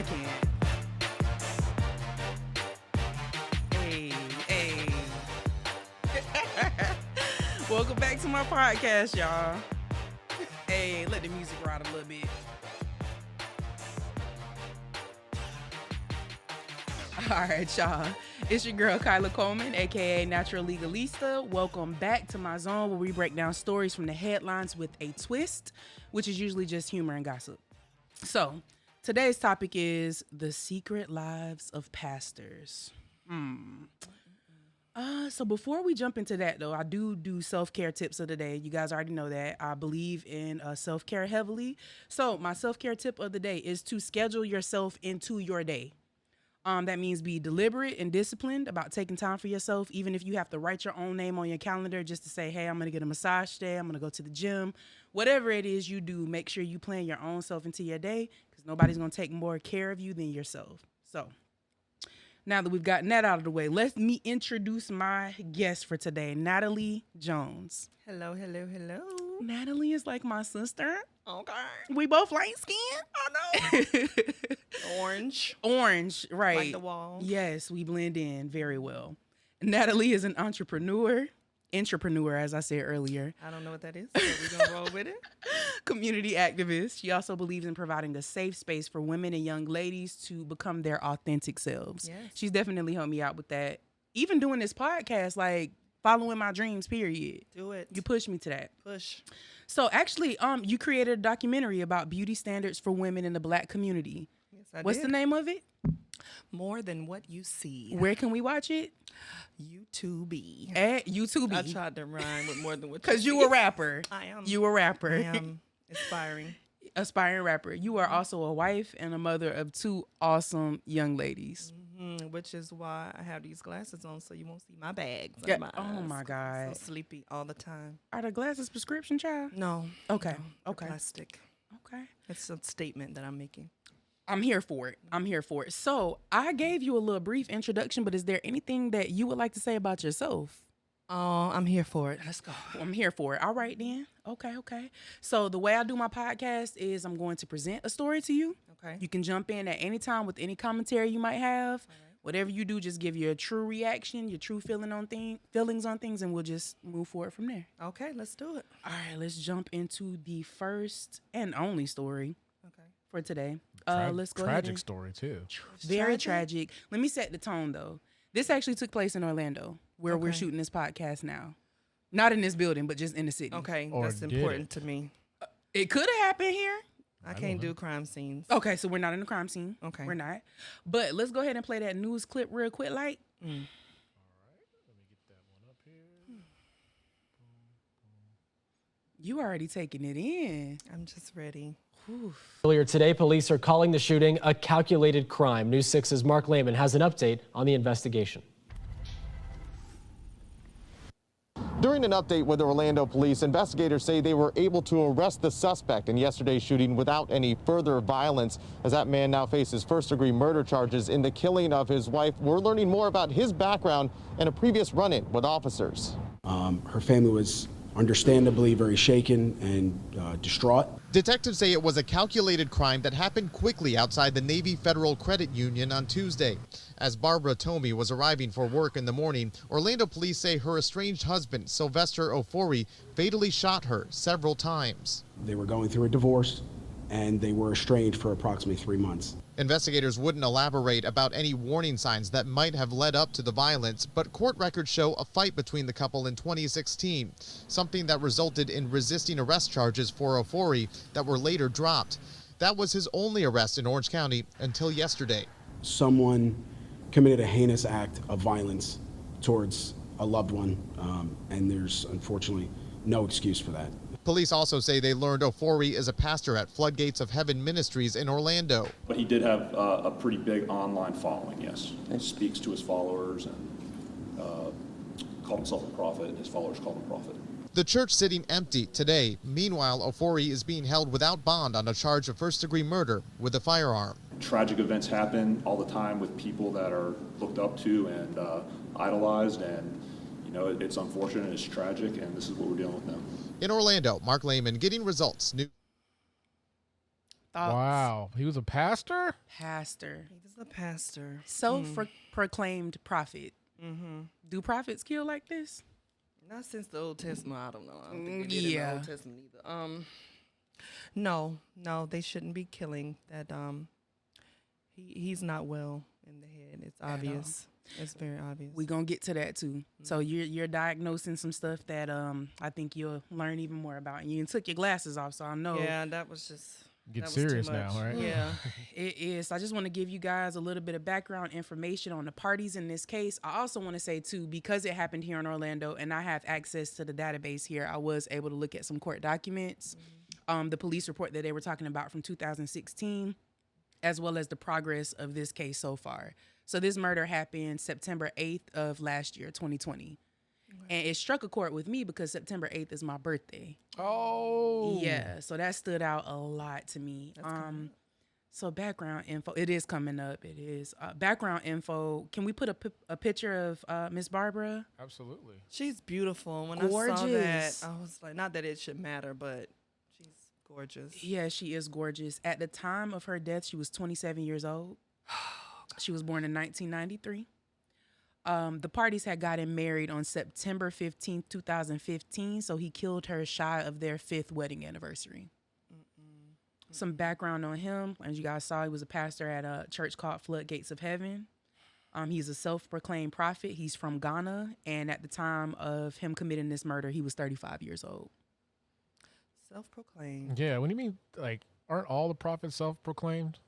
can't. Hey. Welcome back to my podcast, y'all. Hey, let the music ride a little bit. All right, y'all. It's your girl, Kyla Coleman, a.k.a. Natural Legalista. Welcome back to my zone where we break down stories from the headlines with a twist, which is usually just humor and gossip. So, today's topic is the secret lives of pastors. So before we jump into that, though, I do self-care tips of the day. You guys already know that. I believe in self-care heavily. So my self-care tip of the day is to schedule yourself into your day. That means be deliberate and disciplined about taking time for yourself, even if you have to write your own name on your calendar just to say, hey, I'm going to get a massage today. I'm going to go to the gym. Whatever it is you do, make sure you plan your own self into your day because nobody's going to take more care of you than yourself. So now that we've gotten that out of the way, let me introduce my guest for today, Natalie Jones. Hello. Natalie is like my sister. Okay. We both light skinned. Oh, no. Orange, right. Like the wall. Yes, we blend in very well. Natalie is an intrapreneur, as I said earlier. I don't know what that is, so we're going to roll with it. Community activist. She also believes in providing a safe space for women and young ladies to become their authentic selves. Yes. She's definitely helped me out with that. Even doing this podcast, like following my dreams, period. Do it. You pushed me to that. Push. So actually, you created a documentary about beauty standards for women in the Black community. Yes, I What's did. the name of it? More Than What You See. Where can we watch it? YouTube. At YouTube. I tried to rhyme with More Than What You See. Because you a rapper. I am. You a rapper. I am aspiring. Aspiring rapper. You are also a wife and a mother of two awesome young ladies. Which is why I have these glasses on so you won't see my bags. Yeah. My Oh eyes. my God. So sleepy all the time. Are the glasses prescription, child? No. Okay. No, they're Okay. plastic. Okay. It's a statement that I'm making. I'm here for it. So I gave you a little brief introduction, but is there anything that you would like to say about yourself? Oh, I'm here for it. Let's go. I'm here for it. All right, then. Okay. So the way I do my podcast is I'm going to present a story to you. Okay. You can jump in at any time with any commentary you might have. All right. Whatever you do, just give your true reaction, your true feelings on things, and we'll just move forward from there. Okay, let's do it. All right, let's jump into the first and only story for today. Let's go ahead. Tragic story too. Very tragic. Let me set the tone though. This actually took place in Orlando, where we're shooting this podcast now. Not in this building, but just in the city. Okay, Or that's did important to me. It could have happened here. I can't do crime scenes. Okay, so we're not in the crime scene. Okay. We're not. But let's go ahead and play that news clip real quick, like. All right, let me get that one up here. You already taking it in. I'm just ready. Earlier today, police are calling the shooting a calculated crime. News 6's Mark Lehman has an update on the investigation. During an update with the Orlando police, investigators say they were able to arrest the suspect in yesterday's shooting without any further violence. As that man now faces first-degree murder charges in the killing of his wife. We're learning more about his background and a previous run-in with officers. Her family was understandably very shaken and distraught. Detectives say it was a calculated crime that happened quickly outside the Navy Federal Credit Union on Tuesday. As Barbara Tommey was arriving for work in the morning, Orlando police say her estranged husband, Sylvester Ofori, fatally shot her several times. They were going through a divorce, and they were estranged for approximately 3 months. Investigators wouldn't elaborate about any warning signs that might have led up to the violence, but court records show a fight between the couple in 2016, something that resulted in resisting arrest charges for Ofori that were later dropped. That was his only arrest in Orange County until yesterday. Someone committed a heinous act of violence towards a loved one, and there's unfortunately no excuse for that. Police also say they learned Ofori is a pastor at Floodgates of Heaven Ministries in Orlando. But he did have a pretty big online following, yes. He speaks to his followers and called himself a prophet, and his followers called him prophet. The church sitting empty today. Meanwhile, Ofori is being held without bond on a charge of first-degree murder with a firearm. Tragic events happen all the time with people that are looked up to and idolized, and it's unfortunate, it's tragic, and this is what we're dealing with now. In Orlando, Mark Lehman getting results. Thoughts? Wow. He was a pastor? Pastor. He was a pastor. Self-proclaimed prophet. Do prophets kill like this? Not since the Old Testament. I don't know. I don't think they did in Yeah. the Old Testament either. No, they shouldn't be killing that. He's not well in the head. It's obvious. It's very obvious. We gonna get to that too. So you're diagnosing some stuff that I think you'll learn even more about. And you took your glasses off, so I know Yeah, that was just. Get that was too serious now, much. right? Yeah. it is. I just want to give you guys a little bit of background information on the parties in this case. I also want to say too, because it happened here in Orlando and I have access to the database here, I was able to look at some court documents, the police report that they were talking about from 2016, as well as the progress of this case so far. So this murder happened September 8th of last year, 2020. And it struck a chord with me because September 8th is my birthday. Oh. Yeah, so that stood out a lot to me. So background info, it is coming up. It is background info. Can we put a picture of Miss Barbara? Absolutely. She's beautiful. When I saw that, Gorgeous. I was like, not that it should matter, but she's gorgeous. Yeah, she is gorgeous. At the time of her death, she was 27 years old. She was born in 1993. The parties had gotten married on September 15th, 2015, so he killed her shy of their 5th wedding anniversary. Some background on him. As you guys saw, he was a pastor at a church called Floodgates of Heaven. He's a self-proclaimed prophet. He's from Ghana, and at the time of him committing this murder, he was 35 years old. Self-proclaimed. Yeah, what do you mean, like, aren't all the prophets self-proclaimed?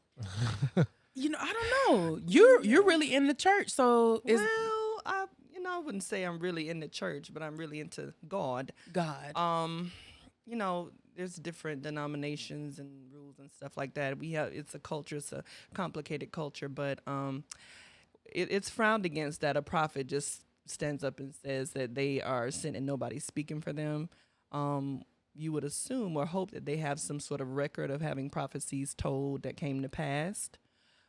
You know, I don't know. You're really in the church, so it's Well, I wouldn't say I'm really in the church, but I'm really into God. God. There's different denominations and rules and stuff like that. It's a culture, it's a complicated culture, but it's frowned against that a prophet just stands up and says that they are sent and nobody's speaking for them. You would assume or hope that they have some sort of record of having prophecies told that came to pass.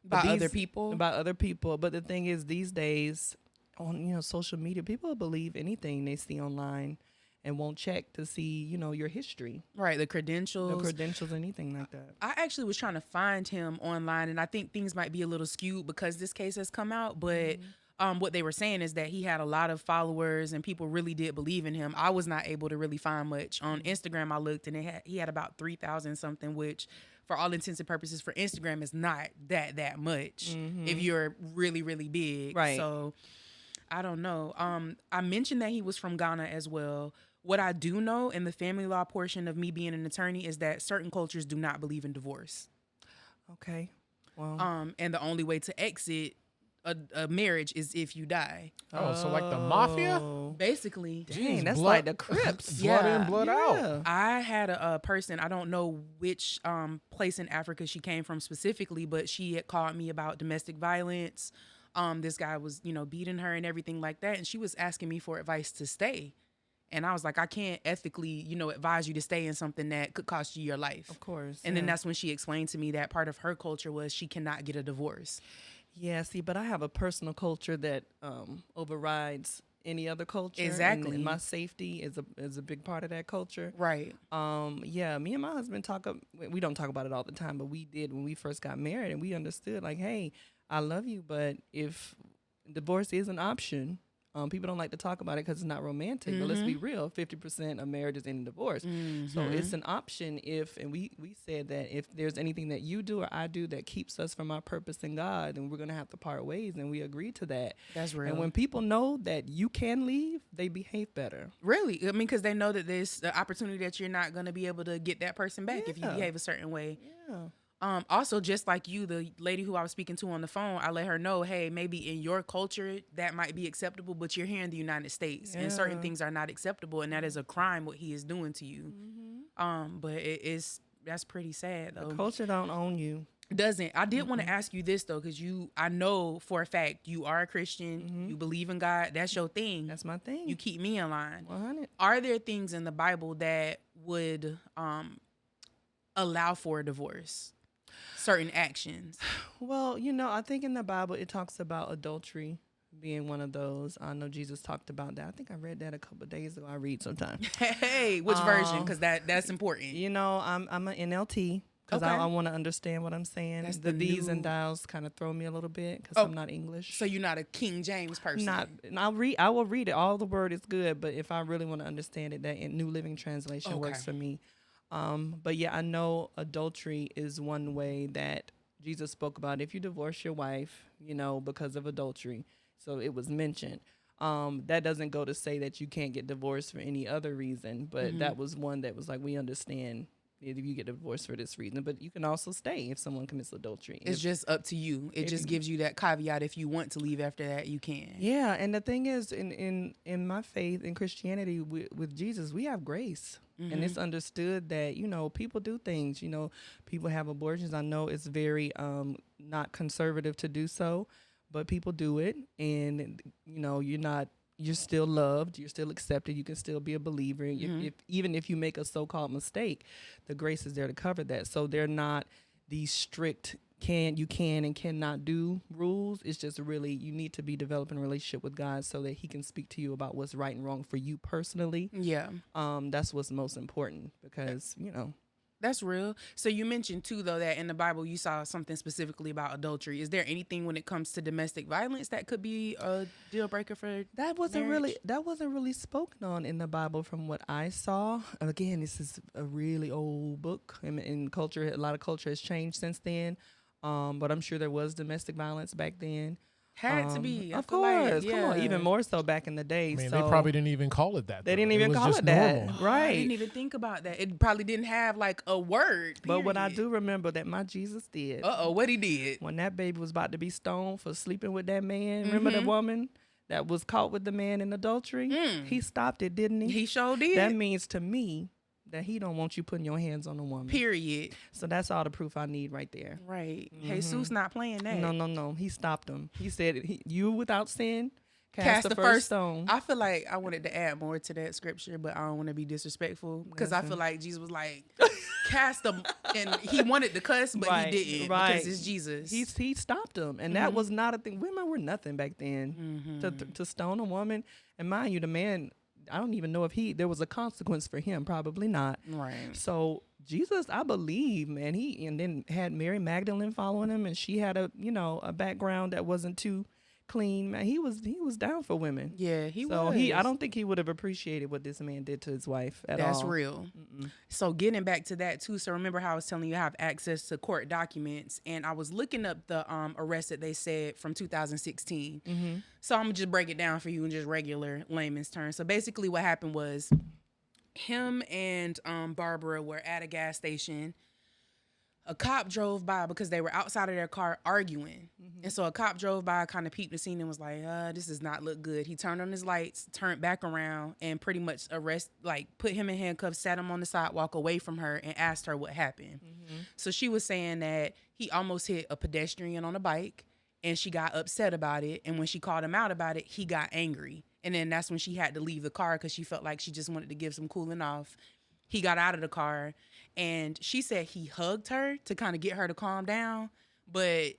By other people? About other people. But the thing is, these days on social media, people believe anything they see online and won't check to see your history, Right, the credentials. anything like that. I actually was trying to find him online, and I think things might be a little skewed because this case has come out. But what they were saying is that he had a lot of followers, and people really did believe in him. I was not able to really find much on Instagram. I looked, and he had about 3,000 something, which, for all intents and purposes, for Instagram is not that much if you're really really big. Right. So I don't know. I mentioned that he was from Ghana as well. What I do know in the family law portion of me being an attorney is that certain cultures do not believe in divorce. Okay. Well, And the only way to exit a marriage is if you die. Oh, so like the mafia? Basically. dang, that's blood- like the Crips. Blood Yeah. in, blood out. Yeah. I had a person, I don't know which place in Africa she came from specifically, but she had called me about domestic violence. This guy was, beating her and everything like that. And she was asking me for advice to stay. And I was like, I can't ethically, advise you to stay in something that could cost you your life. Of course. And then yeah. that's when she explained to me that part of her culture was she cannot get a divorce. Yeah, see, but I have a personal culture that overrides any other culture. Exactly. And my safety is a big part of that culture. Right. Yeah, me and my husband we don't talk about it all the time, but we did when we first got married, and we understood, like, hey, I love you, but if divorce is an option, people don't like to talk about it because it's not romantic. But let's be real, 50% of marriages end in divorce. So it's an option and we said that if there's anything that you do or I do that keeps us from our purpose in God, then we're going to have to part ways, and we agreed to that. That's real. And when people know that you can leave, they behave better. Really? I mean, because they know that there's the opportunity that you're not going to be able to get that person back if you Yeah. behave a certain way. Yeah. Also, just like you, the lady who I was speaking to on the phone, I let her know, hey, maybe in your culture that might be acceptable, but you're here in the United States and certain Yeah. things are not acceptable, and that is a crime what he is doing to you. But that's pretty sad though. Culture don't own you. Doesn't. I did want to ask you this though, because I know for a fact you are a Christian, you believe in God, that's your thing. That's my thing. You keep me in line. 100. Are there things in the Bible that would allow for a divorce? Certain actions. Well, I think in the Bible it talks about adultery being one of those. I know Jesus talked about that. I think I read that a couple of days ago. I read sometimes. Hey, which version? Because that's important. I'm an NLT, because Okay. I want to understand what I'm saying. That's The the these and new- thous kind of throw me a little bit because Oh, I'm not English. So you're not a King James person. Not, and I will read it. All the word is good, but if I really want to understand it, that in New Living Translation works for me. But yeah, I know adultery is one way that Jesus spoke about. If you divorce your wife, because of adultery, so it was mentioned. That doesn't go to say that you can't get divorced for any other reason, but that was one that was like, we understand if you get divorced for this reason, but you can also stay if someone commits adultery. It's just up to you. It just gives you that caveat. If you want to leave after that, you can. Yeah, and the thing is, in my faith, in Christianity, with Jesus, we have grace. And it's understood that, people do things. People have abortions. I know it's very not conservative to do so, but people do it. And, you're still loved. You're still accepted. You can still be a believer. Even if you make a so-called mistake, the grace is there to cover that. So they're not these strict can and cannot do rules. It's just really, you need to be developing a relationship with God so that he can speak to you about what's right and wrong for you personally. Yeah. That's what's most important because, That's real. So you mentioned too, though, that in the Bible you saw something specifically about adultery. Is there anything when it comes to domestic violence that could be a deal breaker for that wasn't marriage? really spoken on in the Bible from what I saw. Again, this is a really old book, and in culture, a lot of culture has changed since then. But I'm sure there was domestic violence back then. Had to be. I Of feel like, course. Come on. yeah. Even more so back in the day. I mean, so they probably didn't even call it that. They though. didn't even was call just it that. normal. I Right. didn't even think about that. It probably didn't have like a word. But what I period. do remember that my Jesus did. What he did. When that baby was about to be stoned for sleeping with that man, remember the woman that was caught with the man in adultery? He stopped it, didn't he? He sure did. That means to me that he don't want you putting your hands on a woman. Period. So that's all the proof I need right there. Right. Jesus not playing that. No. He stopped him. He said, you without sin, Cast the first stone. I feel like I wanted to add more to that scripture, but I don't want to be disrespectful because I feel like Jesus was like, cast them, and he wanted to cuss, but he didn't because it's Jesus. He stopped him, and that was not a thing. Women were nothing back then to stone a woman. And mind you, the man, I don't even know if there was a consequence for him. Probably not. Right. So Jesus, I believe, man, and then had Mary Magdalene following him, and she had a background that wasn't too clean. Man, he was down for women. Yeah, he so was. I don't think he would have appreciated what this man did to his wife at all. That's real. So getting back to that too. So remember how I was telling you I have access to court documents, and I was looking up the arrest that they said from 2016. So I'm gonna just break it down for you in just regular layman's terms. So basically, what happened was him and Barbara were at a gas station. A cop drove by because they were outside of their car arguing. And so a cop drove by, kind of peeped the scene and was like, this does not look good. He turned on his lights, turned back around, and pretty much put him in handcuffs, sat him on the sidewalk away from her and asked her what happened. So she was saying that he almost hit a pedestrian on a bike and she got upset about it. And when she called him out about it, he got angry. And then that's when she had to leave the car because she felt like she just wanted to give some cooling off. He got out of the car, and she said he hugged her to kind of get her to calm down. But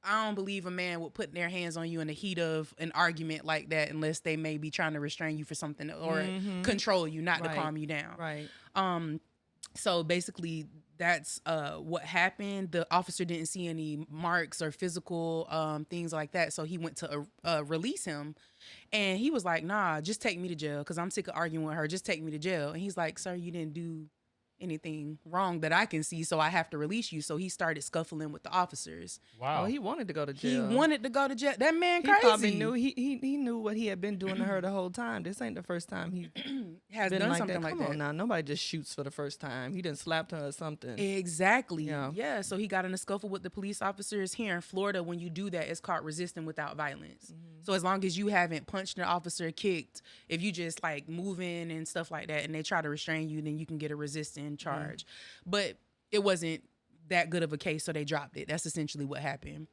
I don't believe a man would put their hands on you in the heat of an argument like that unless they may be trying to restrain you for something or control you, not to calm you down. Right. So basically, that's what happened. The officer didn't see any marks or physical things like that, so he went to release him. And he was like, nah, just take me to jail because I'm sick of arguing with her. Just take me to jail. And he's like, sir, you didn't do anything wrong that I can see, so I have to release you. So he started scuffling with the officers. Wow. Oh, he wanted to go to jail. He wanted to go to jail. That man He crazy. probably knew he knew what he had been doing to her the whole time. This ain't the first time he has been done like something that. like Come that. on now, nobody just shoots for the first time. He done slapped her or something. Exactly. Yeah. So he got in a scuffle with the police officers. Here in Florida, when you do that, it's called resisting without violence. So as long as you haven't punched an officer, kicked, if you just like moving and stuff like that, and they try to restrain you, then you can get a resisting charge. But it wasn't that good of a case, so they dropped it. That's essentially what happened.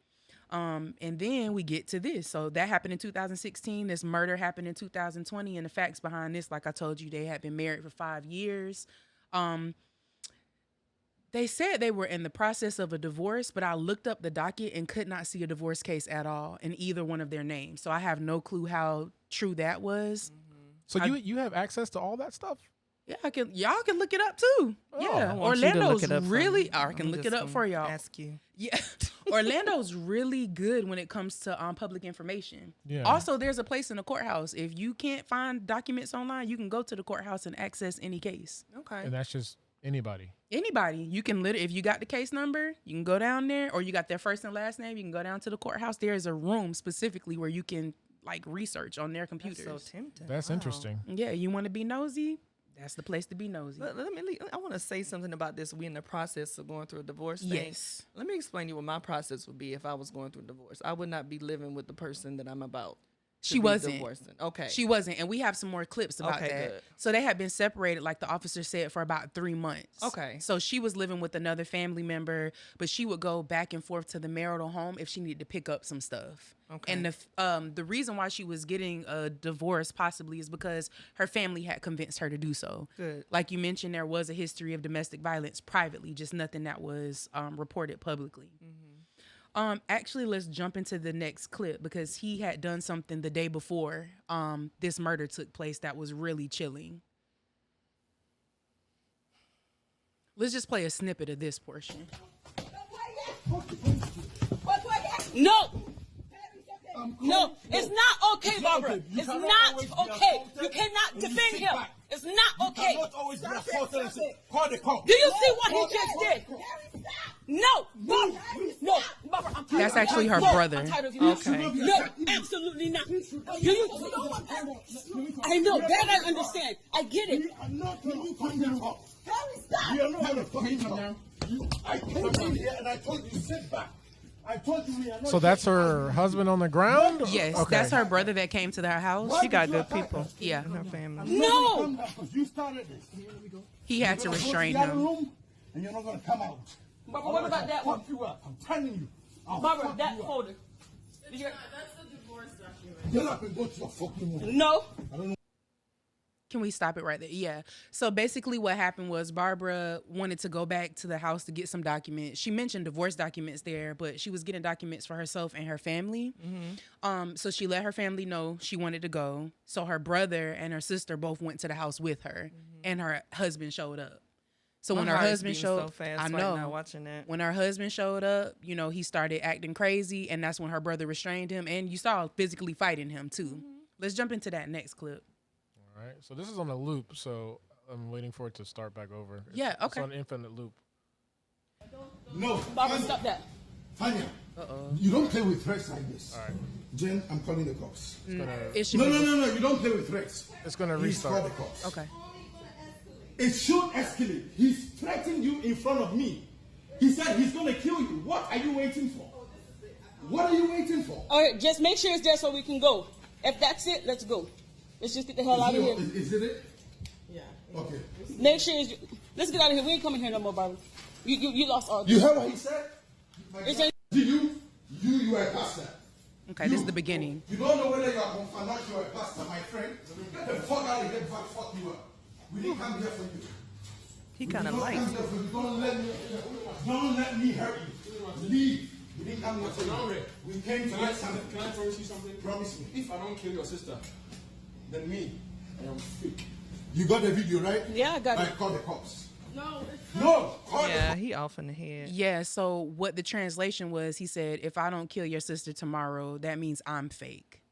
And then we get to this. So that happened in 2016. This murder happened in 2020. And the facts behind this, like I told you, they had been married for 5 years. They said they were in the process of a divorce, but I looked up the docket and could not see a divorce case at all in either one of their names. So I have no clue how true that was. So you have access to all that stuff? Yeah, y'all can look it up too. Yeah, I want you to look Orlando's it up for really. me. I can I'm look it just up for gonna y'all. Ask you. Yeah, Orlando's really good when it comes to public information. Yeah. Also, there's a place in the courthouse. If you can't find documents online, you can go to the courthouse and access any case. Okay. And that's just anybody. Anybody, you can if you got the case number, you can go down there, or you got their first and last name, you can go down to the courthouse. There is a room specifically where you can like research on their computers. That's so tempting. That's Wow. interesting. Yeah, you want to be nosy? That's the place to be nosy. I want to say something about this. We in the process of going through a divorce thing. Yes. Let me explain to you what my process would be if I was going through a divorce. I would not be living with the person that I'm about. She wasn't. Divorcing. Okay. She wasn't, and we have some more clips about Okay, that. good. So they had been separated, like the officer said, for about 3 months. Okay. So she was living with another family member, but she would go back and forth to the marital home if she needed to pick up some stuff. Okay. And the reason why she was getting a divorce possibly is because her family had convinced her to do so. Good. Like you mentioned, there was a history of domestic violence privately, just nothing that was reported publicly. Actually, let's jump into the next clip because he had done something the day before this murder took place that was really chilling. Let's just play a snippet of this portion. No. No, it's not okay, Barbara. It's not okay. You cannot defend him. It's not okay. Do you see what he just did? No, Barbara. No, Barbara. I'm tired. That's actually her No, brother. I'm tired of you. Okay. No, absolutely not. Do you? I know that. I understand. I get it. I'm not going to find them up. We are not going to find them now. I came in here and I told you sit back. I told you we are not. So that's her husband on the ground? Yes, Okay. that's her brother that came to their house. She got good people Yeah, in her family. No. You started this. he had to You're gonna go restrain the other him. room and you're not going to come out. Barbara, what about that one? Fuck you up. I'm telling you. I'll Barbara, fuck that you up. folder. Get up and go to your fucking room. No. Can we stop it right there? Yeah. So basically what happened was Barbara wanted to go back to the house to get some documents. She mentioned divorce documents there, but she was getting documents for herself and her family. So she let her family know she wanted to go. So her brother and her sister both went to the house with her, and her husband showed up. So when her heart is husband beating showed so fast I right know. now watching that. When her husband showed up, you know, he started acting crazy, and that's when her brother restrained him, and you saw physically fighting him too. Let's jump into that next clip. All right. So this is on a loop, so I'm waiting for it to start back over. Yeah, okay. It's on infinite loop. No. Barbara, stop that. Tanya. You don't play with threats like this. All right. Jen, I'm calling the cops. It should No, be no, no, no. You don't play with threats. It's going to Please call restart. the cops. Okay. It should escalate. He's threatening you in front of me. He said he's going to kill you. What are you waiting for? What are you waiting for? All right, just make sure it's there so we can go. If that's it, let's go. Let's just get the hell out of here. Is it it? Yeah. Okay. Make sure it's. Let's get out of here. We ain't coming here no more, Barbara. You lost all. You heard what he said? It's a- You are a pastor. Okay, this is the beginning. You don't know whether you are not you are a pastor, my friend. Get the fuck out of here before I fuck you up. We didn't come here for you. He kind of likes it. Don't let me hurt you. Leave. We didn't come here for you. We came to get something. Can I promise you something? Promise me. If I don't kill your sister, then me, I am free. You got the video, right? Yeah, I got it. Right, call the cops. No. No, call the Yeah, cops. he off in the head. Yeah, so what the translation was, he said, if I don't kill your sister tomorrow, that means I'm fake.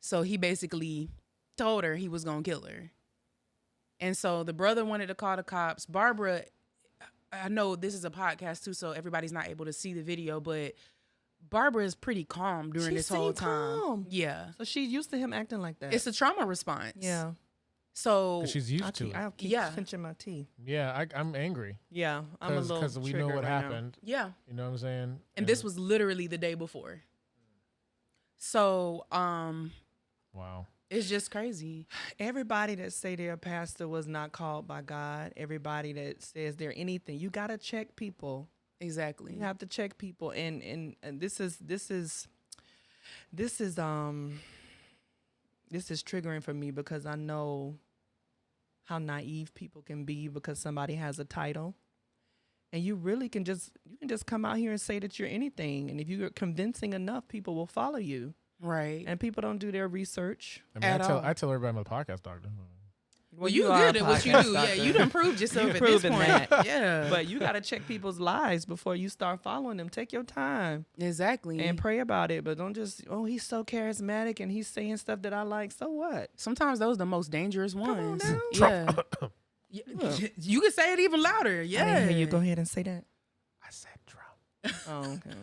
So he basically told her he was going to kill her. And so the brother wanted to call the cops. Barbara, I know this is a podcast too, so everybody's not able to see the video, but Barbara is pretty calm during She this whole seemed time. calm. Yeah. So she's used to him acting like that. It's a trauma response. yeah. So 'Cause she's used to it. I'll keep Yeah. pinching my teeth. Yeah, I'm angry. Yeah, I'm a little Because we know triggered what right now. happened. yeah. You know what I'm saying? And this was literally the day before. So, Wow. it's just crazy. Everybody that say they're a pastor was not called by God. Everybody that says they're anything, you gotta check people. Exactly. You have to check people, and this is triggering for me because I know how naive people can be because somebody has a title, and you really can just come out here and say that you're anything, and if you're convincing enough, people will follow you. Right. And people don't do their research. I mean, At all. I tell everybody I'm a podcast doctor. Well, you are a good at what you podcast do. Yeah, doctor. you done proved yourself You've at this proven point. that. Yeah. But you got to check people's lives before you start following them. Take your time Exactly. and pray about it. But don't just, oh, he's so charismatic and he's saying stuff that I like. So what? Sometimes those are the most dangerous Come on ones. now. Yeah. You can say it even louder. Yeah. I didn't hear you. Go ahead and say that. I said Trump. Oh, okay.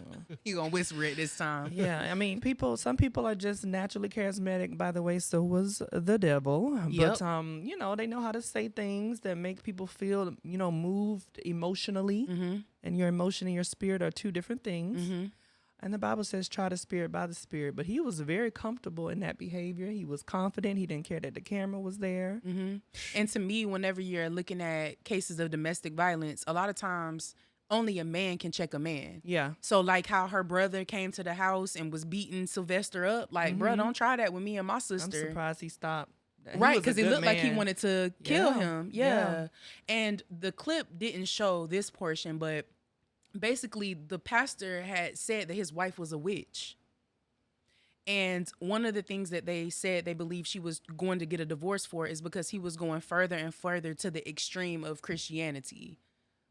You gonna whisper it this time. Yeah, I mean, some people are just naturally charismatic. By the way, so was the devil. Yep. But you know, they know how to say things that make people feel, you know, moved emotionally. Mm-hmm. And your emotion and your spirit are two different things. Mm-hmm. And the Bible says, try the spirit by the spirit. But he was very comfortable in that behavior. He was confident. He didn't care that the camera was there. Mm-hmm. And to me, whenever you're looking at cases of domestic violence, a lot of times only a man can check a man. Yeah. So like how her brother came to the house and was beating Sylvester up. Like, bro, don't try that with me and my sister. I'm surprised he stopped. Right, because it looked like he man. wanted to kill Yeah, him. yeah. Yeah. And the clip didn't show this portion, but basically the pastor had said that his wife was a witch. And one of the things that they said they believed she was going to get a divorce for is because he was going further and further to the extreme of Christianity,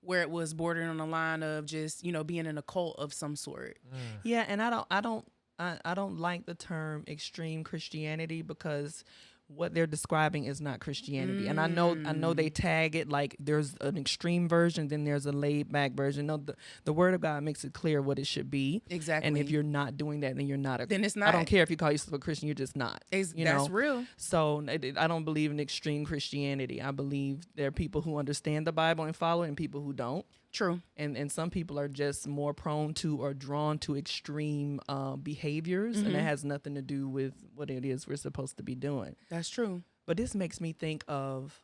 where it was bordering on the line of just, you know, being in a cult of some sort. Yeah, and I don't like the term extreme Christianity because what they're describing is not Christianity. And I know they tag it like there's an extreme version, then there's a laid back version. No, the word of God makes it clear what it should be. Exactly. And if you're not doing that, then you're not Then it's not. I don't care if you call yourself a Christian, you're just not. That's know? real. So I don't believe in extreme Christianity. I believe there are people who understand the Bible and follow it and people who don't. True. And some people are just more prone to or drawn to extreme behaviors, and that has nothing to do with what it is we're supposed to be doing. That's true. But this makes me think of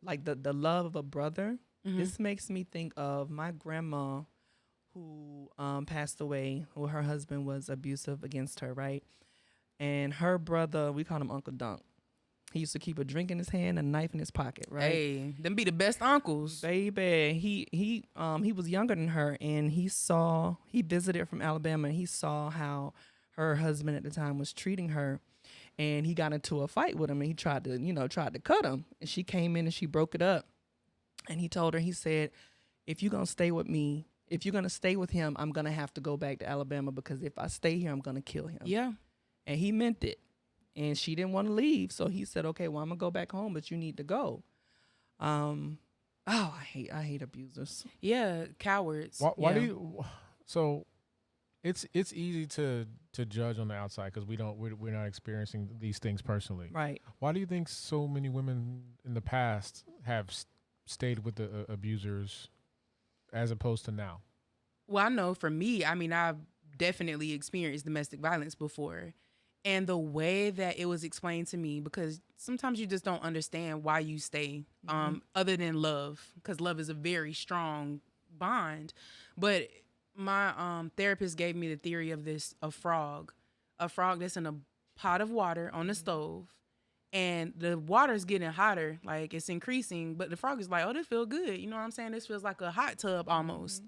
like the love of a brother. This makes me think of my grandma who passed away, who her husband was abusive against her, right? And her brother, we call him Uncle Dunk. He used to keep a drink in his hand and a knife in his pocket, right? Hey, them be the best uncles. Baby, he was younger than her, and he visited from Alabama, and he saw how her husband at the time was treating her, and he got into a fight with him, and he tried to cut him, and she came in and she broke it up, and he told her, he said, if you're gonna stay with me, if you're gonna stay with him, I'm gonna have to go back to Alabama because if I stay here, I'm gonna kill him. Yeah. And he meant it. And she didn't want to leave. So he said, okay, well, I'm going to go back home, but you need to go. I hate abusers. Yeah, cowards. Why do you? So, it's easy to judge on the outside because we're not experiencing these things personally. Right. Why do you think so many women in the past have stayed with the abusers as opposed to now? Well, I know for me, I mean, I've definitely experienced domestic violence before. And the way that it was explained to me, because sometimes you just don't understand why you stay, other than love, because love is a very strong bond. But my therapist gave me the theory of a frog that's in a pot of water on the stove, and the water's getting hotter, like it's increasing, but the frog is like, oh, this feels good. You know what I'm saying? This feels like a hot tub almost.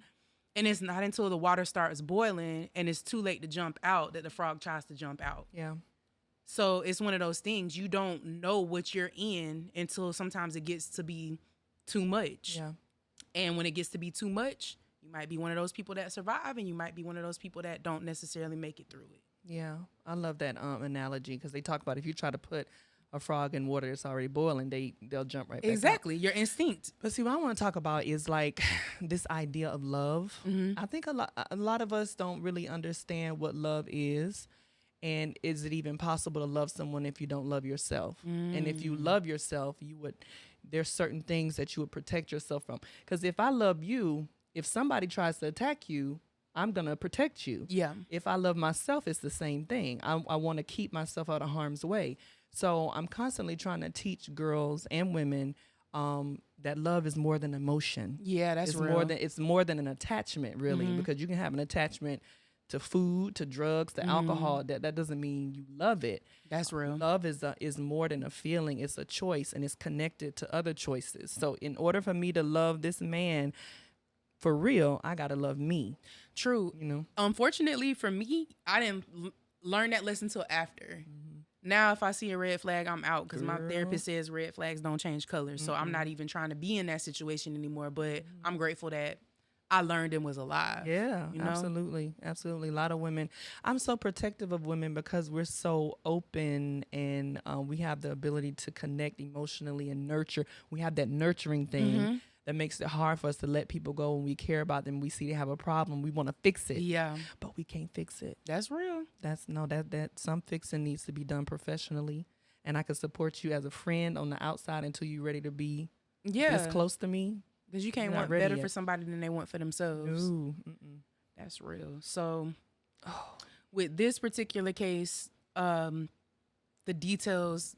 And it's not until the water starts boiling and it's too late to jump out that the frog tries to jump out. Yeah. So it's one of those things, you don't know what you're in until sometimes it gets to be too much. Yeah. And when it gets to be too much, you might be one of those people that survive, and you might be one of those people that don't necessarily make it through it. Yeah. I love that analogy because they talk about if you try to put a frog in water that's already boiling, they'll jump right back Exactly. Your instinct. But see, what I want to talk about is like this idea of love. I think a lot of us don't really understand what love is. And is it even possible to love someone if you don't love yourself? And if you love yourself, there's certain things that you would protect yourself from. Because if I love you, if somebody tries to attack you, I'm going to protect you. Yeah. If I love myself, it's the same thing. I want to keep myself out of harm's way. So I'm constantly trying to teach girls and women that love is more than emotion. Yeah, that's it's real. It's more than an attachment, really, because you can have an attachment to food, to drugs, to alcohol. That doesn't mean you love it. That's real. Love is more than a feeling. It's a choice, and it's connected to other choices. So in order for me to love this man for real, I gotta love me. True. You know. Unfortunately for me, I didn't learn that lesson till after. Now, if I see a red flag, I'm out because my therapist says red flags don't change colors. So I'm not even trying to be in that situation anymore. But I'm grateful that I learned and was alive. Yeah, you know? absolutely. A lot of women. I'm so protective of women because we're so open and we have the ability to connect emotionally and nurture. We have that nurturing thing that makes it hard for us to let people go when we care about them. We see they have a problem. We want to fix it. Yeah. But we can't fix it. That's real. That some fixing needs to be done professionally. And I can support you as a friend on the outside until you're ready to be this close to me. Because you can't want better for somebody than they want for themselves. No. That's real. So with this particular case, the details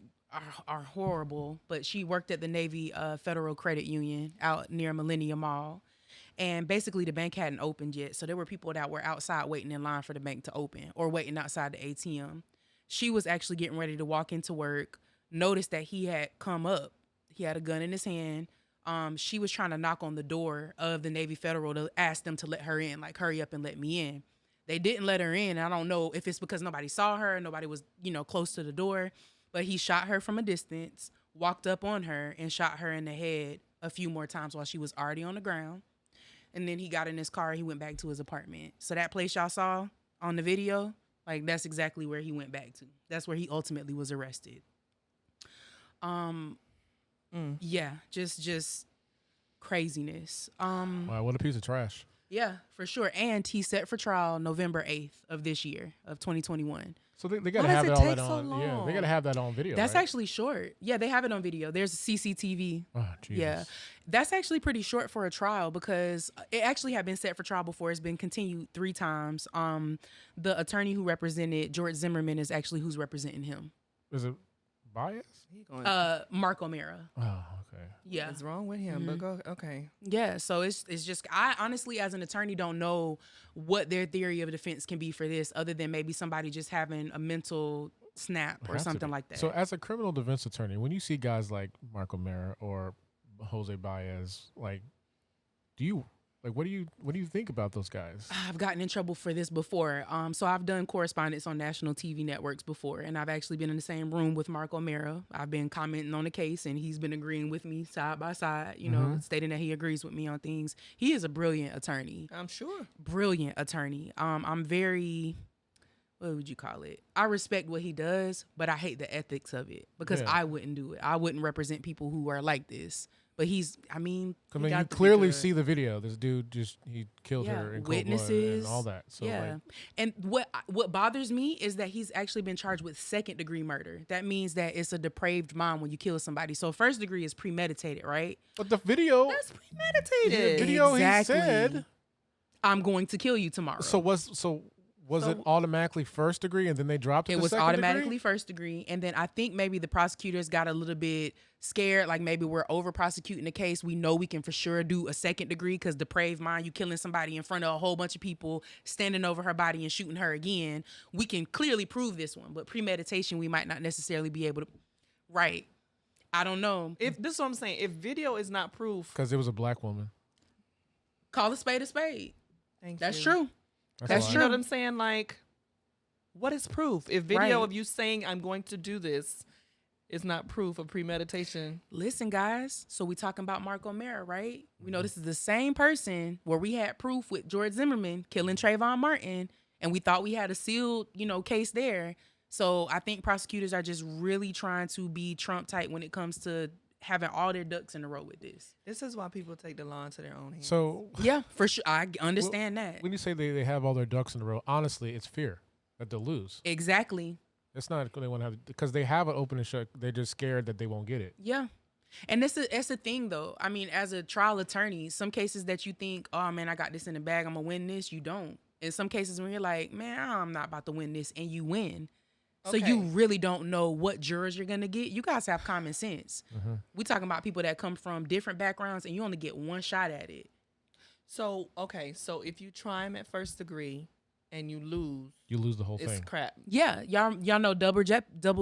are horrible, but she worked at the Navy Federal Credit Union out near Millennium Mall. And basically the bank hadn't opened yet. So there were people that were outside waiting in line for the bank to open or waiting outside the ATM. She was actually getting ready to walk into work, noticed that he had come up. He had a gun in his hand. She was trying to knock on the door of the Navy Federal to ask them to let her in, like, hurry up and let me in. They didn't let her in. I don't know if it's because nobody saw her, nobody was, close to the door, but he shot her from a distance, walked up on her and shot her in the head a few more times while she was already on the ground. And then he got in his car, he went back to his apartment. So that place y'all saw on the video, like, that's exactly where he went back to. That's where he ultimately was arrested. Yeah, just craziness. Wow, what a piece of trash. Yeah, for sure. And he's set for trial November 8th of this year, of 2021. So they got to have it all that on. Yeah, they got to have that on video. That's right? actually short. Yeah, they have it on video. There's CCTV. Oh, Jesus. Yeah, that's actually pretty short for a trial because it actually had been set for trial before. It's been continued 3 times. The attorney who represented George Zimmerman is actually who's representing him. Is it bias? Mark O'Mara. Oh, okay. Yeah. What's wrong with him? But go, okay. Yeah, so it's just, I honestly, as an attorney, don't know what their theory of defense can be for this other than maybe somebody just having a mental snap or something like that. So as a criminal defense attorney, when you see guys like Mark O'Mara or Jose Baez, like, what do you think about those guys? I've gotten in trouble for this before. So I've done correspondence on national TV networks before, and I've actually been in the same room with Mark O'Mara. I've been commenting on the case, and he's been agreeing with me side by side, stating that he agrees with me on things. He is a brilliant attorney. I'm sure. Brilliant attorney. I'm very, what would you call it? I respect what he does, but I hate the ethics of it because I wouldn't do it. I wouldn't represent people who are like this. But you clearly see the video. This dude he killed her in cold blood witnesses and all that. So and what bothers me is that he's actually been charged with 2nd-degree murder. That means that it's a depraved mind when you kill somebody. So 1st degree is premeditated, right? But the video, that's premeditated. The video exactly. He said, "I'm going to kill you tomorrow." Was it automatically 1st degree and then they dropped it? It was automatically 1st degree, and then I think maybe the prosecutors got a little bit scared, like maybe we're over prosecuting the case. We know we can for sure do a 2nd degree because depraved mind, you killing somebody in front of a whole bunch of people, standing over her body and shooting her again. We can clearly prove this one, but premeditation we might not necessarily be able to. Right? I don't know. If this is what I'm saying, if video is not proof, because it was a black woman. Call a spade a spade. That's true. That's true. You know what I'm saying? Like, what is proof? If video of you saying I'm going to do this is not proof of premeditation. Listen, guys. So we talking about Mark O'Mara, right? We know this is the same person where we had proof with George Zimmerman killing Trayvon Martin, and we thought we had a sealed, case there. So I think prosecutors are just really trying to be Trump tight when it comes to having all their ducks in a row with this. This is why people take the law into their own hands. So yeah, for sure, I understand that. When you say they have all their ducks in a row, honestly, it's fear that they'll lose. Exactly. It's not they want to have because they have it open and shut. They're just scared that they won't get it. Yeah, and that's the thing though. I mean, as a trial attorney, some cases that you think, oh man, I got this in the bag, I'm gonna win this. You don't. In some cases, when you're like, man, I'm not about to win this, and you win. So you really don't know what jurors you're going to get. You guys have common sense. Mm-hmm. We talking about people that come from different backgrounds and you only get one shot at it. So if you try them at 1st degree and you lose the whole thing. It's crap. Yeah. Y'all know double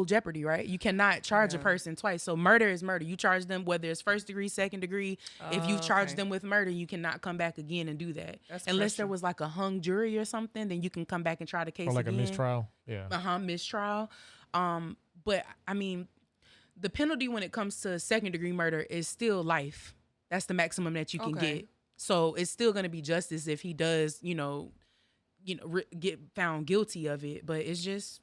jeopardy, right? You cannot charge a person twice. So murder is murder. You charge them whether it's 1st degree, 2nd degree. If you charge them with murder, you cannot come back again and do that. Unless there was like a hung jury or something, then you can come back and try the case or like again. A mistrial. Yeah. Mistrial. But I mean, the penalty when it comes to second-degree murder is still life. That's the maximum that you can get. So it's still going to be justice if he does, get found guilty of it. But it's just,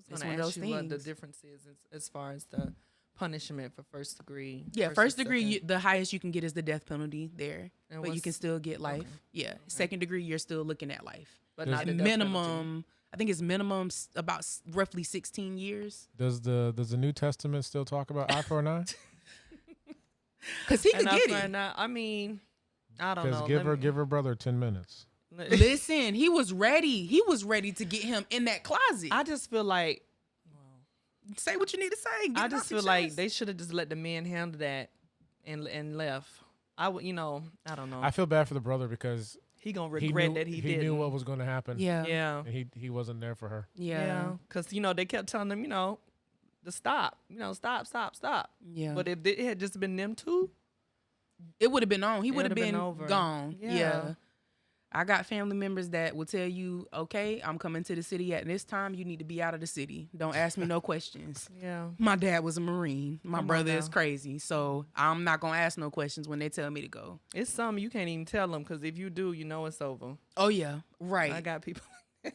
it's one of those things. What the difference is as far as the punishment for first degree. Yeah, first degree, the highest you can get is the death penalty there, and but you can still get life. Okay. Yeah, second degree, you're still looking at life, but not the minimum. I think it's minimum about roughly 16 years. Does the New Testament still talk about eye for an eye? Because he could get it. I mean, I don't know. Give her brother 10 minutes. Listen, he was ready. He was ready to get him in that closet. I just feel like, say what you need to say. I just feel like they should have just let the men handle that and left. I would, I don't know. I feel bad for the brother because he gonna regret that he knew what was going to happen. Yeah. And he wasn't there for her. Yeah. Because they kept telling him, to stop. Stop. Yeah. But if it had just been them two, it would have been on. He would have been over. Gone. Yeah. I got family members that will tell you, okay, I'm coming to the city at this time. You need to be out of the city. Don't ask me no questions. Yeah. My dad was a Marine. My brother is crazy. So I'm not going to ask no questions when they tell me to go. It's something you can't even tell them because if you do, it's over. Oh, yeah. Right. I got people.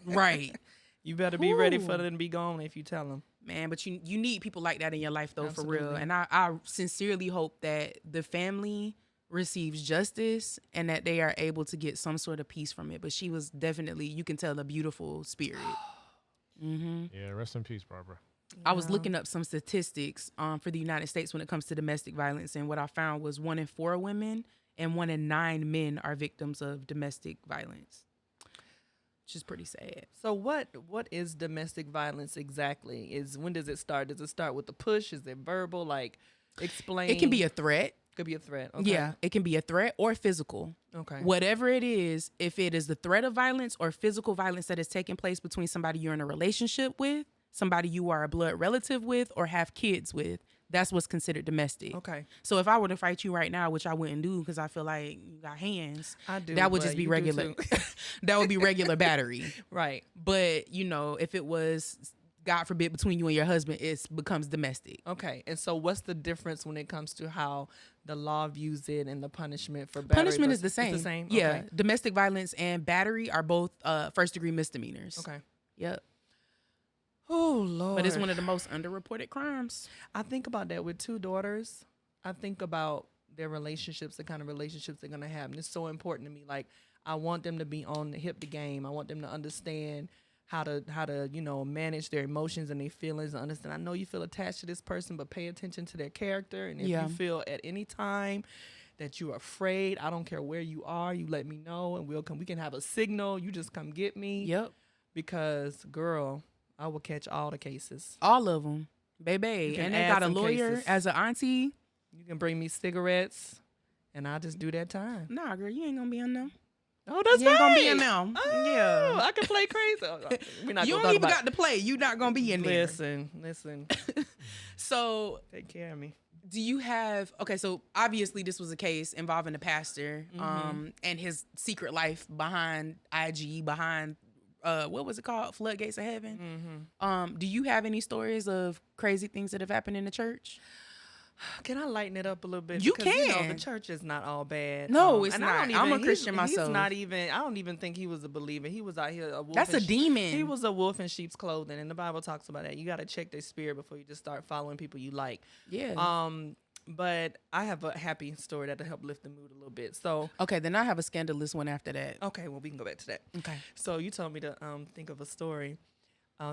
Right. You better be ready for them to be gone if you tell them. Man, but you need people like that in your life, though, Absolutely. for real. And I sincerely hope that the family receives justice and that they are able to get some sort of peace from it. But she was definitely, you can tell, a beautiful spirit. Mm-hmm. Yeah, rest in peace, Barbara. I was looking up some statistics for the United States when it comes to domestic violence, and what I found was 1 in 4 women and 1 in 9 men are victims of domestic violence, which is pretty sad. So what is domestic violence exactly? When does it start? Does it start with the push? Is it verbal? Like, explain. It can be a threat. Could be a threat. Okay. Yeah, it can be a threat or physical. Okay. Whatever it is, if it is the threat of violence or physical violence that is taking place between somebody you're in a relationship with, somebody you are a blood relative with, or have kids with, that's what's considered domestic. Okay. So if I were to fight you right now, which I wouldn't do because I feel like you got hands, I do. That would just be regular. That would be regular battery. Right. But, if it was, God forbid, between you and your husband, it becomes domestic. Okay. And so what's the difference when it comes to how the law views it and the punishment for battery? Punishment is the same. It's the same? Yeah. Okay. Domestic violence and battery are both first-degree misdemeanors. Okay. Yep. Oh, Lord. But it's one of the most underreported crimes. I think about that with 2 daughters. I think about their relationships, the kind of relationships they're going to have. And it's so important to me. Like, I want them to be on the hip the game. I want them to understand how to manage their emotions and their feelings and understand. I know you feel attached to this person, but pay attention to their character. And if you feel at any time that you're afraid, I don't care where you are, you let me know and we can have a signal. You just come get me. Yep. Because, girl, I will catch all the cases. All of them. Baby. And they got a lawyer cases. as an auntie. You can bring me cigarettes and I'll just do that time. Nah, girl, you ain't gonna be in them. Oh, that's you right. You ain't gonna be in them. Yeah. I can play crazy. We're not you don't even got to play. You not gonna be in there. Listen. So take care of me. Do you have, so obviously this was a case involving a pastor and his secret life behind IG, behind what was it called? Floodgates of Heaven. Do you have any stories of crazy things that have happened in the church? Can I lighten it up a little bit? You because, can. The church is not all bad. No, it's and not. I'm a Christian myself. He's not even. I don't even think he was a believer. He was out here a wolf. That's a demon. He was a wolf in sheep's clothing, and the Bible talks about that. You got to check their spirit before you just start following people you like. Yeah. But I have a happy story that'll help lift the mood a little bit. So okay, then I have a scandalous one after that. Okay, well we can go back to that. Okay. So you told me to think of a story.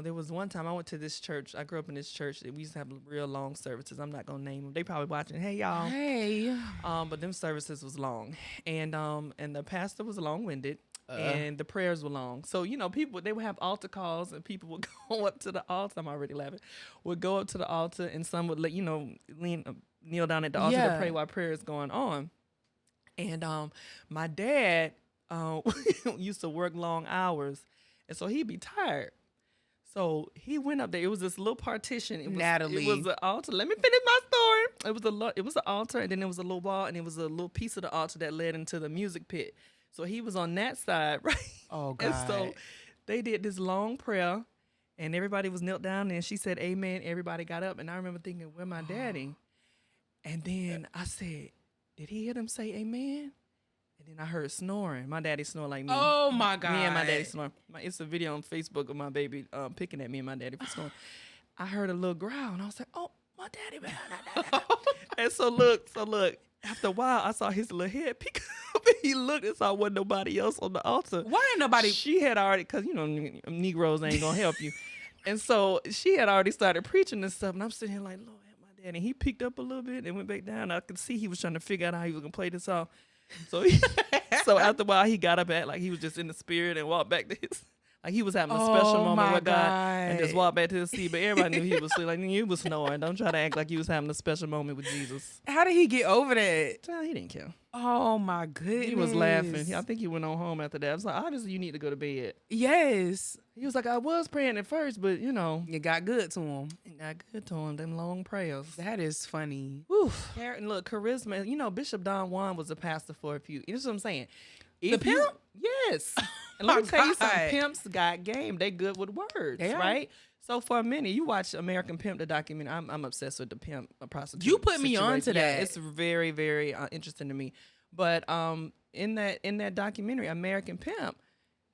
There was one time I went to this church. I grew up in this church. We used to have real long services. I'm not gonna name them. They probably watching. Hey y'all. Hey. But them services was long, and the pastor was long-winded, and the prayers were long. So people they would have altar calls, and people would go up to the altar. I'm already laughing. Would go up to the altar, and some would kneel down at the altar to pray while prayer is going on. And my dad used to work long hours, and so he'd be tired. So he went up there. It was this little partition. Natalie. It was an altar. Let me finish my story. It was an altar, and then there was a little wall, and it was a little piece of the altar that led into the music pit. So he was on that side, right? Oh, God. And so they did this long prayer, And everybody was knelt down, and she said, amen. Everybody got up, and I remember thinking, where my daddy? And then I said, did he hear them say amen? And then I heard snoring. My daddy snored like me. Oh, my God. Me and my daddy snoring. It's a video on Facebook of my baby picking at me and my daddy for snoring. I heard a little growl, and I was like, oh, my daddy. And so look, after a while, I saw his little head pick up, and he looked and saw wasn't nobody else on the altar. Why ain't nobody? She had already, because, Negroes ain't going to help you. And so she had already started preaching and stuff, and I'm sitting here like, Lord, help my daddy. And he picked up a little bit and went back down. I could see he was trying to figure out how he was going to play this off. So so after a while, he got up like he was just in the spirit and walked back to his, like he was having a special moment with God and just walked back to his seat. But everybody knew he was sleeping. Like, you was snoring. Don't try to act like you was having a special moment with Jesus. How did he get over that? Well, he didn't care. Oh, my goodness. He was laughing. I think he went on home after that. I was like, obviously, you need to go to bed. Yes. He was like, I was praying at first, but, You got good to him. It got good to him. Them long prayers. That is funny. Oof. And look, charisma. Bishop Don Juan was a pastor for a few. You know what I'm saying? The pimp? Yes. And let me tell you something. God. Pimps got game. They good with words, They are. right? So for a minute, you watch American Pimp, the documentary. I'm obsessed with the pimp, a prostitute. You put me on situation. to Yeah, that. it's very, very interesting to me. But in that documentary, American Pimp,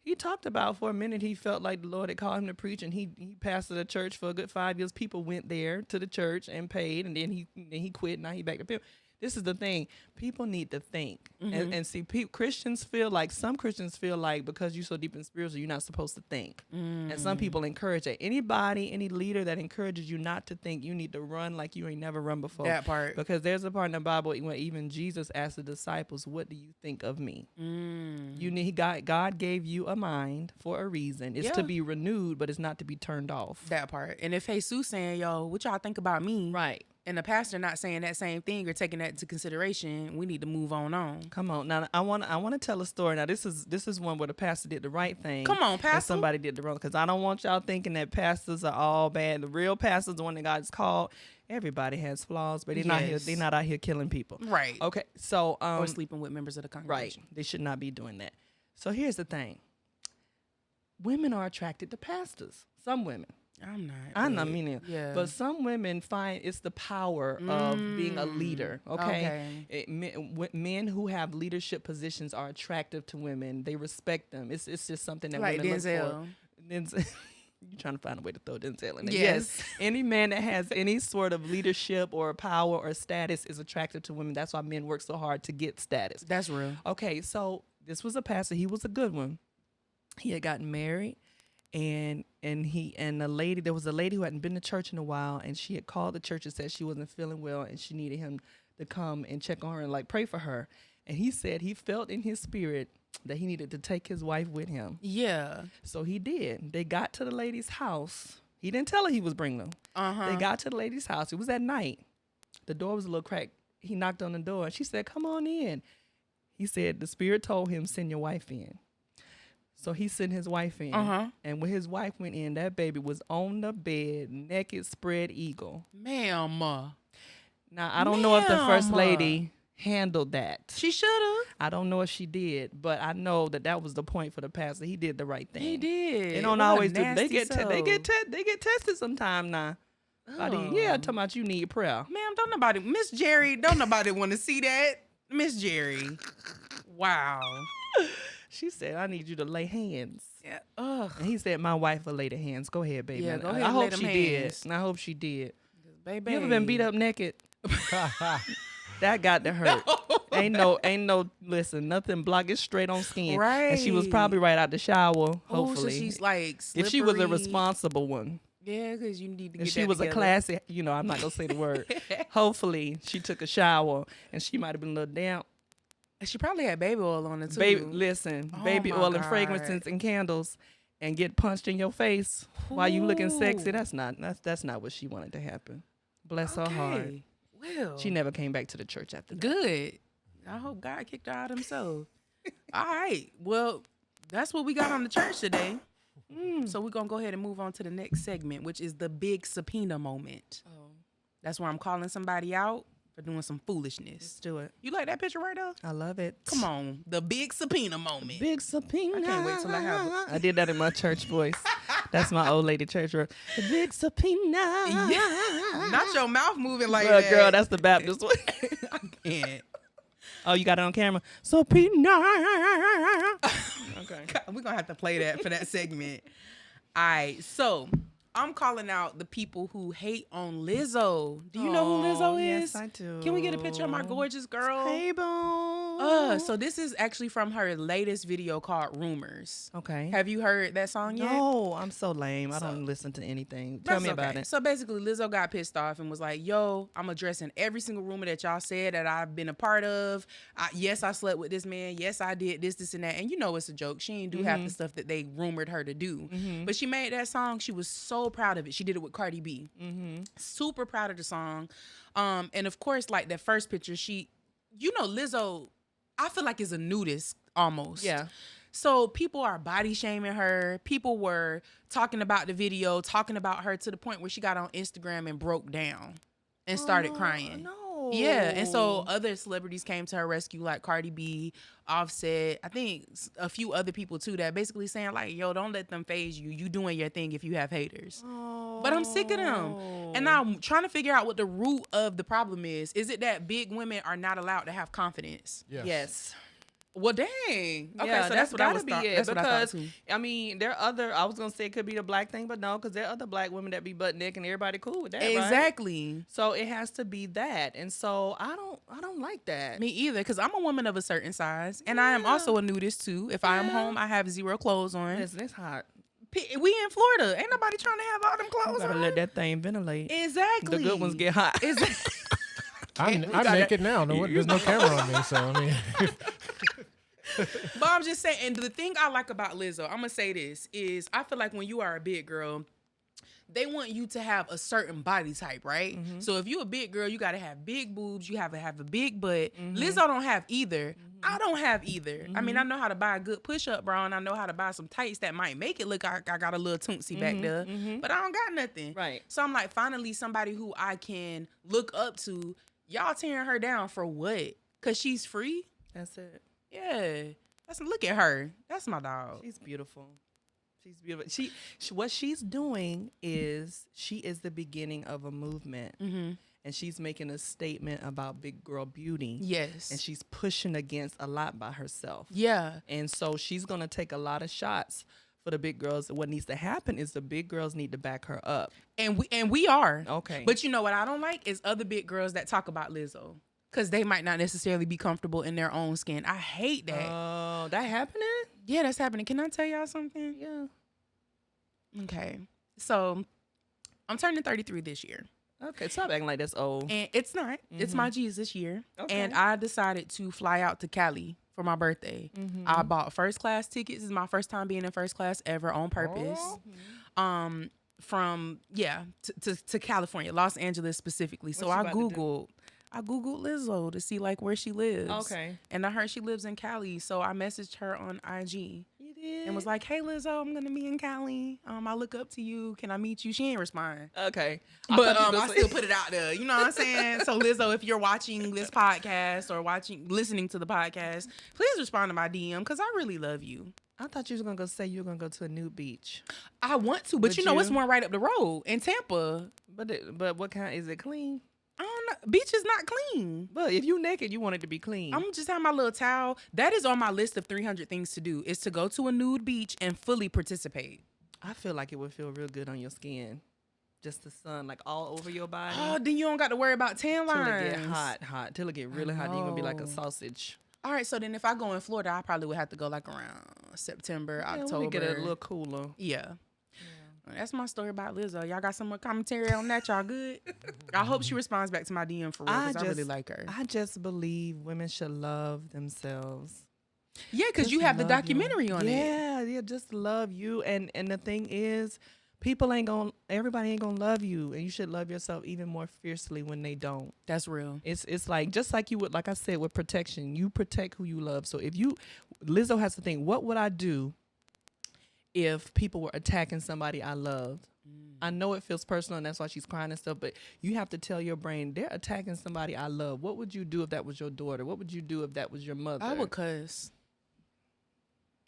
he talked about for a minute he felt like the Lord had called him to preach, and he pastored a church for a good 5 years. People went there to the church and paid, and then he quit. Now he back to pimp. This is the thing. People need to think. And see, Christians feel like, some Christians feel like because you're so deep in spiritual, you're not supposed to think. And some people encourage that. Any leader that encourages you not to think, you need to run like you ain't never run before. That part. Because there's a part in the Bible where even Jesus asked the disciples, what do you think of me? God gave you a mind for a reason. It's to be renewed, but it's not to be turned off. That part. And if Jesus saying, yo, what y'all think about me? Right. And the pastor not saying that same thing or taking that into consideration, we need to move on. Come on. Now I want to tell a story. Now this is one where the pastor did the right thing. Come on, and pastor. somebody did the wrong, because I don't want y'all thinking that pastors are all bad. The real pastors, the one that God's called, everybody has flaws, but they're not out here killing people. Right. Okay. So Or sleeping with members of the right. congregation. They should not be doing that. So here's the thing. Women are attracted to pastors. Some women. I'm not meaning, but some women find it's the power of being a leader. Okay, men who have leadership positions are attractive to women. They respect them. It's just something that like women Denzel. look for. Denzel. You're trying to find a way to throw Denzel in there. Yes. Any man that has any sort of leadership or power or status is attractive to women. That's why men work so hard to get status. That's real. Okay, so this was a pastor. He was a good one. He had gotten married. And the lady, there was a lady who hadn't been to church in a while, and she had called the church and said she wasn't feeling well and she needed him to come and check on her and like pray for her. And he said he felt in his spirit that he needed to take his wife with him. Yeah. So he did. They got to the lady's house. He didn't tell her he was bringing them. They got to the lady's house. It was at night. The door was a little cracked. He knocked on the door and she said, come on in. He said the spirit told him, send your wife in. So he sent his wife in. And when his wife went in, that baby was on the bed, naked, spread eagle. Ma'am. Now, I don't know if the first lady handled that. She should have. I don't know if she did, but I know that was the point for the pastor. He did the right thing. He did. They don't always do. They get tested sometime now. Talking about you need prayer. Ma'am, Miss Jerry, don't nobody want to see that. Miss Jerry. Wow. She said, I need you to lay hands. Yeah. Ugh. And he said, my wife will lay the hands. Go ahead, baby. Yeah, go ahead. I hope them she hands. did. And I hope she did. Baby. You ever been beat up naked? That got to hurt. No. Ain't no, listen, nothing block. It's straight on skin. Right. And she was probably right out the shower, hopefully. So she's like slippery. If she was a responsible one. Yeah, because you need to get If she that was together. a classy, I'm not going to say the word. Hopefully she took a shower and she might have been a little damp. She probably had baby oil on it too. Baby oil and fragrances and candles, and get punched in your face while you looking sexy. That's not what she wanted to happen. Bless her heart. Well, she never came back to the church after that. Good. I hope God kicked her out himself. All right. Well, that's what we got on the church today. So we're gonna go ahead and move on to the next segment, which is the Big Subpoena Moment. That's where I'm calling somebody out for doing some foolishness. Let's do it. You like that picture right there? I love it. Come on, the Big Subpoena Moment. Big subpoena. I can't wait till I have it. I did that in my church voice. That's my old lady church. The Big Subpoena. Yeah. Not your mouth moving like Well, that. girl, that's the Baptist one. I can't. Oh, you got it on camera? Subpoena. Okay. We're going to have to play that for that segment. All right. So I'm calling out the people who hate on Lizzo. Do you know who Lizzo is? Yes, I do. Can we get a picture of my gorgeous girl? Hey, boo. So this is actually from her latest video called Rumors. Okay. Have you heard that song yet? No, I'm so lame. I don't listen to anything. Tell That's me about okay. it. So basically, Lizzo got pissed off and was like, yo, I'm addressing every single rumor that y'all said that I've been a part of. Yes, I slept with this man. Yes, I did this, and that. And you know it's a joke. She didn't do half the stuff that they rumored her to do. But she made that song. She was so proud of it. She did it with Cardi B. Super proud of the song. And of course, like that first picture, Lizzo, I feel like is a nudist almost. Yeah. So people are body shaming her. People were talking about the video, talking about her to the point where she got on Instagram and broke down and started crying. No. Yeah. And so other celebrities came to her rescue, like Cardi B, Offset, I think a few other people too, that basically saying like, yo, don't let them phase you. You doing your thing if you have haters. But I'm sick of them. And now I'm trying to figure out what the root of the problem is. Is it that big women are not allowed to have confidence? Yes. Well, dang. Okay, Yeah, so that's what I gotta was be thought. it. That's what I thought Because too. I mean, there are other. I was gonna say it could be the black thing, but no, because there are other black women that be butt naked and everybody cool with that. Right? Exactly. So it has to be that, and so I don't like that. Me either, because I'm a woman of a certain size, and I am also a nudist too. If I am home, I have zero clothes on. Listen, it's hot. We in Florida. Ain't nobody trying to have all them You clothes gotta on. let that thing ventilate. Exactly. The good ones get hot. I'm naked now. There's no camera on me, so I mean. But I'm just saying, and the thing I like about Lizzo, I'm gonna say this, is I feel like when you are a big girl, they want you to have a certain body type, right? So if you a big girl, you gotta have big boobs, you have to have a big butt. Lizzo don't have either. I don't have either. I mean, I know how to buy a good push-up bra, and I know how to buy some tights that might make it look like I got a little tootsie back there, but I don't got nothing. Right. So I'm like, finally somebody who I can look up to. Y'all tearing her down for what? Cause she's free? That's it. Yeah. Look at her. That's my dog. She's beautiful. She's beautiful. She what she's doing is she is the beginning of a movement, and she's making a statement about big girl beauty. Yes. And she's pushing against a lot by herself. Yeah. And so she's gonna take a lot of shots for the big girls. What needs to happen is the big girls need to back her up. And we are. Okay. But you know what I don't like is other big girls that talk about Lizzo. Because they might not necessarily be comfortable in their own skin. I hate that. Oh, that happening? Yeah, that's happening. Can I tell y'all something? Yeah. Okay. So I'm turning 33 this year. Okay, stop acting like that's old. And it's not. It's my Jesus year. Okay. And I decided to fly out to Cali for my birthday. I bought first class tickets. This is my first time being in first class ever on purpose. From to California, Los Angeles specifically. So I Googled Lizzo to see like where she lives. Okay. And I heard she lives in Cali. So I messaged her on IG. You did? And was like, hey Lizzo, I'm gonna be in Cali. I look up to you. Can I meet you? She ain't respond. Okay. But I still put it out there. You know what I'm saying? So Lizzo, if you're watching this podcast or listening to the podcast, please respond to my DM because I really love you. I thought you was gonna say you were gonna go to a nude beach. I want to, but Would you know it's you? one right up the road in Tampa. But what kind? Is it clean? I don't know. Beach is not clean. Well, if you naked, you want it to be clean. I'm just having my little towel. That is on my list of 300 things to do, is to go to a nude beach and fully participate. I feel like it would feel real good on your skin. Just the sun, like all over your body. Oh, then you don't got to worry about tan Till lines. it get hot. Till it get really hot. Then you're gonna be like a know. sausage. All right, so then if I go in Florida, I probably would have to go like around September, Yeah, October. we get it a little cooler. Yeah. That's my story about Lizzo. Y'all got some more commentary on that? Y'all good? I hope she responds back to my DM for real because I really like her. I just believe women should love themselves. Yeah, because Just you have the love you. documentary on it. Yeah, just love you. And the thing is, everybody ain't gonna love you, and you should love yourself even more fiercely when they don't. That's real. It's like, just like you would, like I said, with protection, you protect who you love. So if Lizzo has to think, what would I do if people were attacking somebody I loved? I know it feels personal and that's why she's crying and stuff, but you have to tell your brain, they're attacking somebody I love. What would you do if that was your daughter? What would you do if that was your mother? I would cuss.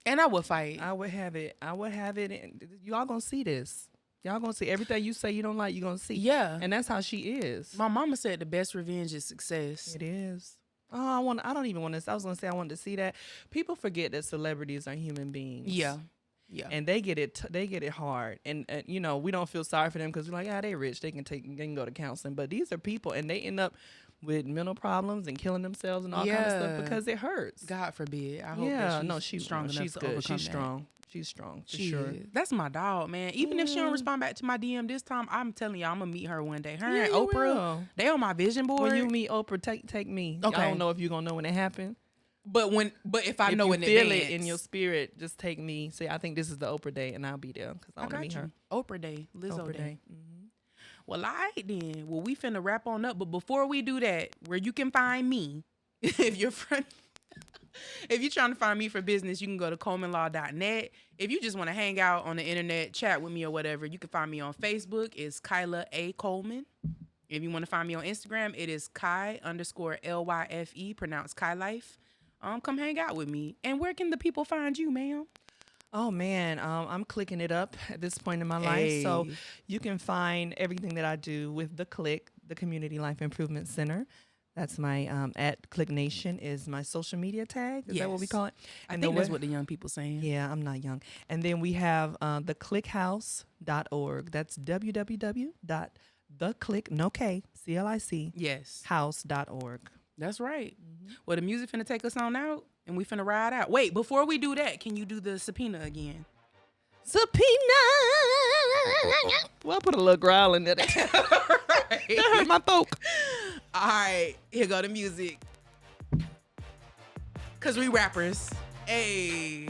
And I would fight. I would have it. And y'all gonna see this. Y'all gonna see everything you say you don't like. You gonna see. Yeah. And that's how she is. My mama said the best revenge is success. It is. Oh, I don't even want to. I was gonna say I wanted to see that. People forget that celebrities are human beings. Yeah. Yeah. And they get it. They get it hard. And you know, we don't feel sorry for them because we're like, they rich. They can go to counseling. But these are people, and they end up with mental problems and killing themselves and all kind of stuff because it hurts. God forbid. I hope that she's strong enough she's to good. overcome She's that. strong. She's strong for She sure. is. That's my dog, man. Even if she don't respond back to my DM this time, I'm telling y'all, I'm gonna meet her one day. Her Yeah, and you Oprah, will. they on my vision board. When you meet Oprah, take me. Okay. I don't know if you're gonna know when it happened. But if I know you in feel advance, it in your spirit, just take me. Say, I think this is the Oprah day, and I'll be there because I want to meet her. Oprah Day, Lizzo Oprah Day. Mm-hmm. Well, all right then. Well, we finna wrap on up. But before we do that, where you can find me, if you're trying to find me for business, you can go to colemanlaw.net. If you just want to hang out on the internet, chat with me or whatever, you can find me on Facebook. It's Kyla A. Coleman. If you want to find me on Instagram, it is Kai_LYFE, pronounced Kai Life. Come hang out with me. And where can the people find you, ma'am? Oh man, I'm clicking it up at this point in my life. So you can find everything that I do with the Click, the Community Life Improvement Center. That's my at Click Nation is my social media tag. Is that what we call it? I think that's what the young people saying. Yeah, I'm not young. And then we have the clickhouse.org. That's www.theclick, no K, C-L-I-C, yes, house.org. That's right. Mm-hmm. Well, the music finna take us on out, and we finna ride out. Wait, before we do that, can you do the subpoena again? Subpoena! Well, I put a little growl in there. That hurt my throat. All right, here go the music. Cause we rappers. Hey.